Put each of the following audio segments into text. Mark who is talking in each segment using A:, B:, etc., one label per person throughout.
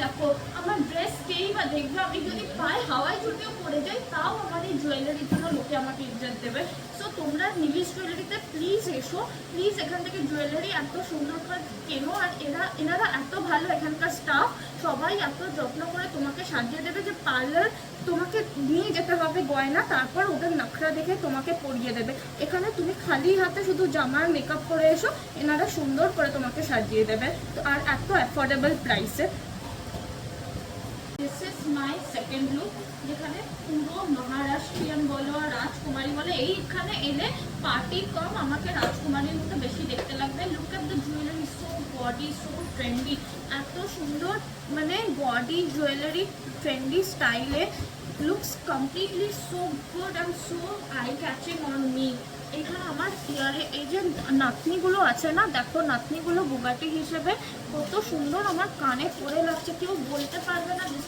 A: দেখো আমার ড্রেস কেই বা দেখবে, আমি যদি পায়ে হাওয়ায় চুটিও পরে যাই তাও আমার এই জুয়েলারির জন্য লোকে আমাকে ইজ্জত দেবে। সো তোমরা নিলিশ জুয়েলারিতে প্লিজ এসো, প্লিজ এখান থেকে জুয়েলারি এত সুন্দর করে কেনো। আর এনারা এত ভালো, এখানকার স্টাফ সবাই এত যত্ন করে তোমাকে সাজিয়ে দেবে যে পার্লার তোমাকে নিয়ে যেতে হবে গয়না, তারপর ওদের নখরা দেখে তোমাকে পরিয়ে দেবে। এখানে তুমি খালি হাতে শুধু জামার মেকআপ করে এসো, এনারা সুন্দর করে তোমাকে সাজিয়ে দেবে। তো আর এত অ্যাফোর্ডেবল প্রাইসে। This is my second look, যেখানে পুরো মহারাষ্ট্রিয়ান বলো আর রাজকুমারী বলো, এইখানে এলে পার্টি কম, আমাকে রাজকুমারীর মতো বেশি দেখতে লাগবে। Look at the jewellery, so body, so trendy, এত সুন্দর মানে বডি জুয়েলারি ট্রেন্ডি স্টাইলে, looks completely so good and so I catching on me. এখানে আমার ইয়ারে এই যে নাতনিগুলো আছে না, দেখো নাতনিগুলো বুগাটি হিসেবে কত সুন্দর আমার কানে পরে লাগছে, কেউ বলতে পারবে না দিস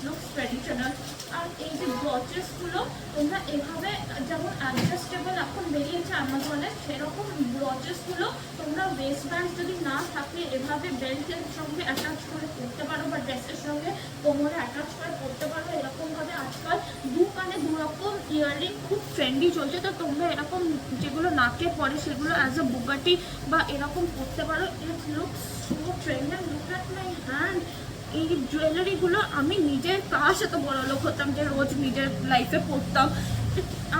A: লুকস ট্রেডিশনাল। আর এই যে ব্রচেসগুলো তোমরা এভাবে, যেমন অ্যাডজাস্টেবল এখন বেরিয়েছে আমাজনে, সেরকম ব্রচেসগুলো তোমরা ওয়েস্ট ব্যান্ড যদি না থাকে এভাবে বেল্টের সঙ্গে অ্যাটাচ করে পরতে পারো, বা ড্রেসের সঙ্গে কোমরে অ্যাটাচ করে পরতে পারো। এরকমভাবে আজকাল দু কানে দুরকম ইয়াররিং খুব ট্রেন্ডি চলছে, তো তোমরা এরকম যেগুলো নাকে পরে সেগুলো অ্যাজ এ বুগাটি বা এরকম পরতে পারো। It looks so trendy. Look at my hand. এই জুয়েলারিগুলো আমি নিজের কাজ এত বড় লোক হতাম যে রোজ নিজের লাইফে পরতাম।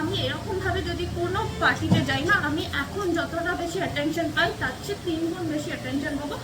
A: আমি এরকমভাবে যদি কোনো পার্টিতে যাই না, আমি এখন যতটা বেশি অ্যাটেনশন পাই তার চেয়ে 3 গুণ বেশি অ্যাটেনশন পাবো